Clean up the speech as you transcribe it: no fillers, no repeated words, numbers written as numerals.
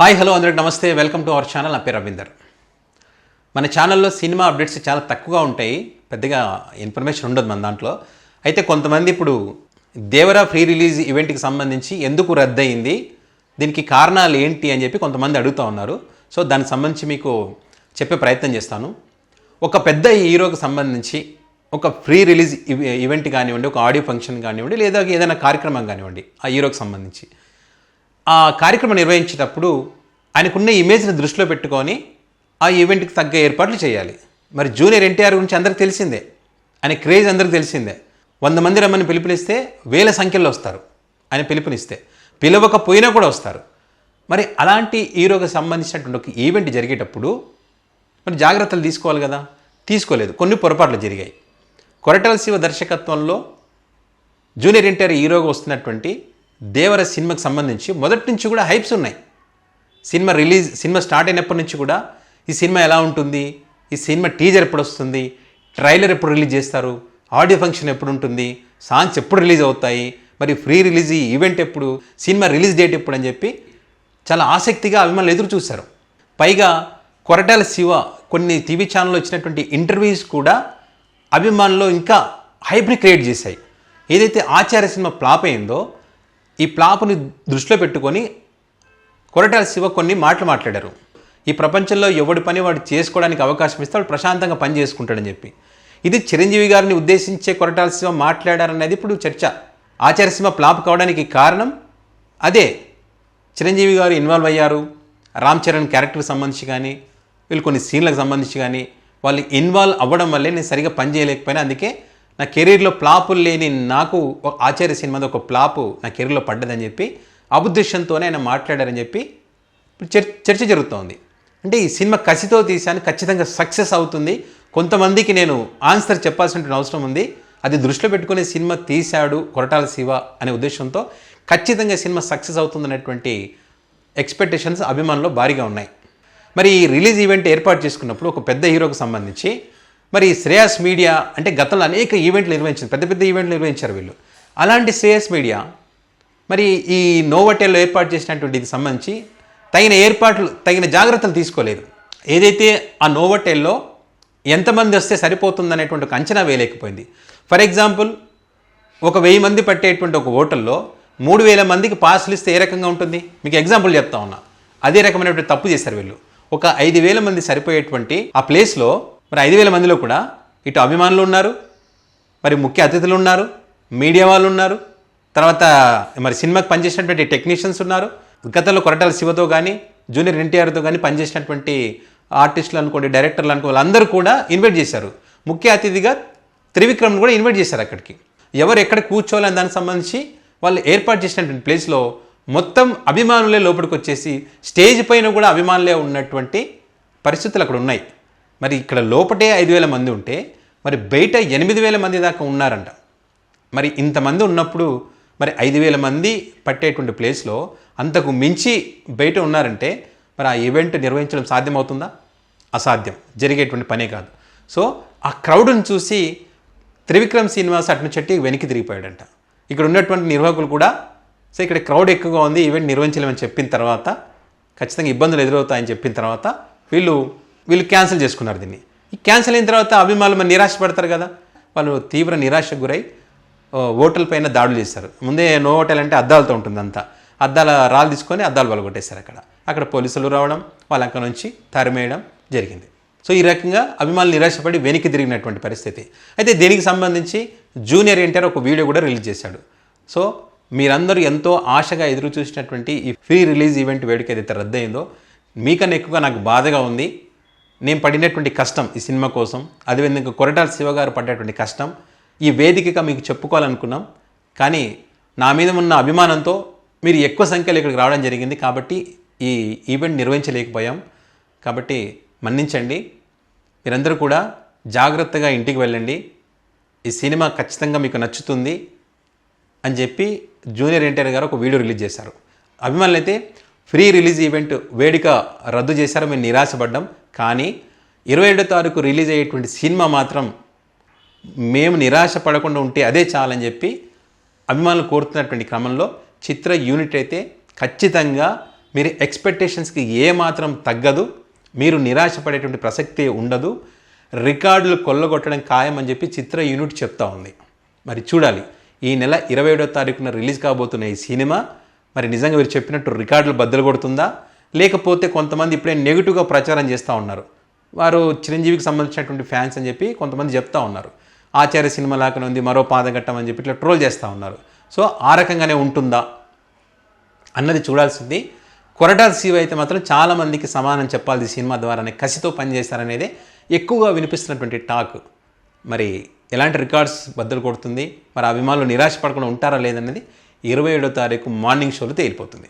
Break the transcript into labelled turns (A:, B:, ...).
A: Hi hello అందరికి నమస్తే, welcome to our channel. నా పేరు రవీందర్. మన ఛానల్లో సినిమా అప్డేట్స్ చాలా తక్కువగా ఉంటాయి, పెద్దగా ఇన్ఫర్మేషన్ ఉండదు మన దాంట్లో. అయితే కొంతమంది ఇప్పుడు దేవరా ఫ్రీ రిలీజ్ ఈవెంట్కి సంబంధించి ఎందుకు రద్దయింది, దీనికి కారణాలు ఏంటి అని చెప్పి కొంతమంది అడుగుతూ ఉన్నారు. సో దానికి సంబంధించి మీకు చెప్పే ప్రయత్నం చేస్తాను. ఒక పెద్ద హీరోకి సంబంధించి ఒక ఫ్రీ రిలీజ్ ఈవెంట్ కానివ్వండి, ఒక ఆడియో ఫంక్షన్ కానివ్వండి, లేదా ఏదైనా కార్యక్రమం కానివ్వండి, ఆ హీరోకి సంబంధించి ఆ కార్యక్రమం నిర్వహించేటప్పుడు ఆయనకున్న ఇమేజ్ని దృష్టిలో పెట్టుకొని ఆ ఈవెంట్కి తగ్గ ఏర్పాట్లు చేయాలి. మరి జూనియర్ ఎన్టీఆర్ గురించి అందరికీ తెలిసిందే, ఆయన క్రేజ్ అందరికీ తెలిసిందే. 100 మంది రమ్మని పిలుపునిస్తే వేల సంఖ్యలో వస్తారు. ఆయన పిలుపునిస్తే పిలవకపోయినా కూడా వస్తారు. మరి అలాంటి హీరోకి సంబంధించినటువంటి ఒక ఈవెంట్ జరిగేటప్పుడు మరి జాగ్రత్తలు తీసుకోవాలి కదా, తీసుకోలేదు. కొన్ని పొరపాట్లు జరిగాయి. కొరటాల శివ దర్శకత్వంలో జూనియర్ ఎన్టీఆర్ హీరోగా వస్తున్నటువంటి దేవర సినిమాకి సంబంధించి మొదటి నుంచి కూడా హైప్స్ ఉన్నాయి. సినిమా స్టార్ట్ అయినప్పటి నుంచి కూడా ఈ సినిమా ఎలా ఉంటుంది, ఈ సినిమా టీజర్ ఎప్పుడు వస్తుంది, ట్రైలర్ ఎప్పుడు రిలీజ్ చేస్తారు, ఆడియో ఫంక్షన్ ఎప్పుడు ఉంటుంది, సాంగ్స్ ఎప్పుడు రిలీజ్ అవుతాయి, మరి ఫ్రీ రిలీజ్ ఈవెంట్ ఎప్పుడు, సినిమా రిలీజ్ డేట్ ఎప్పుడు అని చెప్పి చాలా ఆసక్తిగా అభిమానులు ఎదురు చూశారు. పైగా కొరటాల శివ కొన్ని టీవీ ఛానల్లో ఇచ్చినటువంటి ఇంటర్వ్యూస్ కూడా అభిమానులు ఇంకా హైప్ని క్రియేట్ చేశాయి. ఏదైతే ఆచార్య సినిమా ఫ్లాప్ అయిందో, ఈ ఫ్లాప్ని దృష్టిలో పెట్టుకొని కొరటాల శివ కొన్ని మాటలు మాట్లాడారు. ఈ ప్రపంచంలో ఎవడి పని వాడు చేసుకోవడానికి అవకాశం ఇస్తే వాడు ప్రశాంతంగా పని చేసుకుంటాడని చెప్పి. ఇది చిరంజీవి గారిని ఉద్దేశించే కొరటాల శివ మాట్లాడారనేది ఇప్పుడు చర్చ. ఆచార్య సినిమా ఫ్లాప్ కావడానికి కారణం అదే. చిరంజీవి గారు ఇన్వాల్వ్ అయ్యారు, రామ్ చరణ్ క్యారెక్టర్కి సంబంధించి కానీ, వీళ్ళు కొన్ని సీన్లకు సంబంధించి కానీ వాళ్ళు ఇన్వాల్వ్ అవ్వడం వల్లే నేను సరిగా పని చేయలేకపోయినా, అందుకే నా కెరీర్లో ఫ్లాపులు లేని నాకు ఆచార్య సినిమాది ఒక ఫ్లాపు నా కెరీర్లో పడ్డదని చెప్పి ఆ ఉద్దేశంతోనే ఆయన మాట్లాడారని చెప్పి చర్చ జరుగుతోంది. అంటే ఈ సినిమా కసితో తీశాను, ఖచ్చితంగా సక్సెస్ అవుతుంది. కొంతమందికి నేను ఆన్సర్ చెప్పాల్సిన అవసరం ఉంది, అది దృష్టిలో పెట్టుకునే సినిమా తీశాడు కొరటాల శివ అనే ఉద్దేశంతో ఖచ్చితంగా సినిమా సక్సెస్ అవుతుందనేటువంటి ఎక్స్పెక్టేషన్స్ అభిమానులు భారీగా ఉన్నాయి. మరి ఈ రిలీజ్ ఈవెంట్ ఏర్పాటు చేసుకున్నప్పుడు ఒక పెద్ద హీరోకి సంబంధించి మరి శ్రేయస్ మీడియా అంటే గతంలో అనేక ఈవెంట్లు నిర్వహించారు, పెద్ద పెద్ద ఈవెంట్లు నిర్వహించారు వీళ్ళు. అలాంటి శ్రేయస్ మీడియా మరి ఈ నోవోటెల్లో ఏర్పాటు చేసినటువంటి ఇది సంబంధించి తగిన జాగ్రత్తలు తీసుకోలేదు. ఏదైతే ఆ నోవోటెల్లో ఎంతమంది వస్తే సరిపోతుందనేటువంటి ఒక అంచనా వేయలేకపోయింది. ఫర్ ఎగ్జాంపుల్, ఒక 1000 మంది పట్టేటువంటి ఒక హోటల్లో 3000 మందికి పాసులు ఇస్తే ఏ రకంగా ఉంటుంది, మీకు ఎగ్జాంపుల్ చెప్తా ఉన్నా. అదే రకమైనటువంటి తప్పు చేశారు వీళ్ళు. ఒక 5000 మంది సరిపోయేటువంటి ఆ ప్లేస్లో మరి 5000 మందిలో కూడా ఇటు అభిమానులు ఉన్నారు, మరి ముఖ్య అతిథులు ఉన్నారు, మీడియా వాళ్ళు ఉన్నారు, తర్వాత మరి సినిమాకి పనిచేసినటువంటి టెక్నీషియన్స్ ఉన్నారు. గతంలో కొరటాల శివతో కానీ జూనియర్ ఎన్టీఆర్తో కానీ పనిచేసినటువంటి ఆర్టిస్టులు అనుకోండి, డైరెక్టర్లు అనుకో, వాళ్ళందరూ కూడా ఇన్వైట్ చేశారు. ముఖ్య అతిథిగా త్రివిక్రమ్ని కూడా ఇన్వైట్ చేశారు అక్కడికి. ఎవరు ఎక్కడ కూర్చోవాలని దానికి సంబంధించి వాళ్ళు ఏర్పాటు చేసినటువంటి ప్లేస్లో మొత్తం అభిమానులే లోపలికి వచ్చేసి స్టేజ్ పైన కూడా అభిమానులే ఉన్నటువంటి పరిస్థితులు అక్కడ ఉన్నాయి. మరి ఇక్కడ లోపటే 5000 మంది ఉంటే మరి బయట 8000 మంది దాకా ఉన్నారంట. మరి ఇంతమంది ఉన్నప్పుడు మరి 5000 మంది పట్టేటువంటి ప్లేస్లో అంతకు మించి బయట ఉన్నారంటే మరి ఆ ఈవెంట్ నిర్వహించడం సాధ్యమవుతుందా? అసాధ్యం, జరిగేటువంటి పనే కాదు. సో ఆ క్రౌడ్ని చూసి త్రివిక్రమ్ శ్రీనివాస్ అటు నుంచి వెనక్కి తిరిగిపోయాడంట. ఇక్కడ ఉన్నటువంటి నిర్వాహకులు కూడా సో ఇక్కడ క్రౌడ్ ఎక్కువగా ఉంది, ఈవెంట్ నిర్వహించలేమని చెప్పిన తర్వాత, ఖచ్చితంగా ఇబ్బందులు ఎదురవుతాయని చెప్పిన తర్వాత వీళ్ళు క్యాన్సిల్ చేసుకున్నారు దీన్ని. ఈ క్యాన్సిల్ అయిన తర్వాత అభిమానులు మరి నిరాశపడతారు కదా, వాళ్ళు తీవ్ర నిరాశకు గురై హోటల్ పైన దాడులు చేశారు. ముందే నో హోటల్ అంటే అద్దాలతో ఉంటుంది, అంతా అద్దాల రాళ్ళు తీసుకొని అద్దాలు పలగొట్టేశారు. అక్కడ పోలీసులు రావడం, వాళ్ళ అక్కడ నుంచి తరిమేయడం జరిగింది. సో ఈ రకంగా అభిమానులు నిరాశపడి వెనక్కి తిరిగినటువంటి పరిస్థితి. అయితే దీనికి సంబంధించి జూనియర్ ఎన్టీఆర్ ఒక వీడియో కూడా రిలీజ్ చేశాడు. సో మీరందరూ ఎంతో ఆశగా ఎదురు చూసినటువంటి ఈ ఫ్రీ రిలీజ్ ఈవెంట్ వేడుక ఏదైతే రద్దయిందో, మీకన్నా ఎక్కువగా నాకు బాధగా ఉంది. నేను పడినటువంటి కష్టం ఈ సినిమా కోసం, అదేవిధంగా కొరటాల శివ గారు పడ్డటువంటి కష్టం ఈ వేదికగా మీకు చెప్పుకోవాలనుకున్నాం. కానీ నా మీద ఉన్న అభిమానంతో మీరు ఎక్కువ సంఖ్యలో ఇక్కడికి రావడం జరిగింది, కాబట్టి ఈ ఈవెంట్ నిర్వహించలేకపోయాం. కాబట్టి మన్నించండి. మీరందరూ కూడా జాగ్రత్తగా ఇంటికి వెళ్ళండి. ఈ సినిమా ఖచ్చితంగా మీకు నచ్చుతుంది అని చెప్పి జూనియర్ ఎన్టీఆర్ గారు ఒక వీడియో రిలీజ్ చేశారు. అభిమానులు అయితే ఫ్రీ రిలీజ్ ఈవెంట్ వేడుక రద్దు చేశారు, మేము నిరాశపడ్డాం. కానీ 27వ తారీఖు రిలీజ్ అయ్యేటువంటి సినిమా మాత్రం మేము నిరాశ పడకుండా ఉంటే అదే చాలని చెప్పి అభిమానులు కోరుతున్నటువంటి క్రమంలో చిత్ర యూనిట్ అయితే ఖచ్చితంగా మీరు ఎక్స్పెక్టేషన్స్కి ఏమాత్రం తగ్గదు, మీరు నిరాశపడేటువంటి ప్రసక్తి ఉండదు, రికార్డులు కొల్లగొట్టడం ఖాయం అని చెప్పి చిత్ర యూనిట్ చెప్తా ఉంది. మరి చూడాలి, ఈ నెల 27వ తారీఖున రిలీజ్ కాబోతున్న ఈ సినిమా మరి నిజంగా మీరు చెప్పినట్టు రికార్డులు బద్దలు కొడుతుందా, లేకపోతే కొంతమంది ఇప్పుడే నెగిటివ్గా ప్రచారం చేస్తూ ఉన్నారు. వారు చిరంజీవికి సంబంధించినటువంటి ఫ్యాన్స్ అని చెప్పి కొంతమంది చెప్తా ఉన్నారు. ఆచార్య సినిమా లాగానే ఉంది, మరో పాదఘట్టం అని చెప్పి ఇట్లా ట్రోల్ చేస్తూ ఉన్నారు. సో ఆ రకంగానే ఉంటుందా అన్నది చూడాల్సింది. కొరటాల శివ అయితే మాత్రం చాలామందికి సమానం చెప్పాలి ఈ సినిమా ద్వారానే కసితో పనిచేస్తారనేదే ఎక్కువగా వినిపిస్తున్నటువంటి టాక్. మరి ఎలాంటి రికార్డ్స్ బద్దలు కొడుతుంది, మరి అభిమానులు నిరాశపడకుండా ఉంటారా లేదన్నది 27వ తారీఖు మార్నింగ్ షోలో తేలిపోతుంది.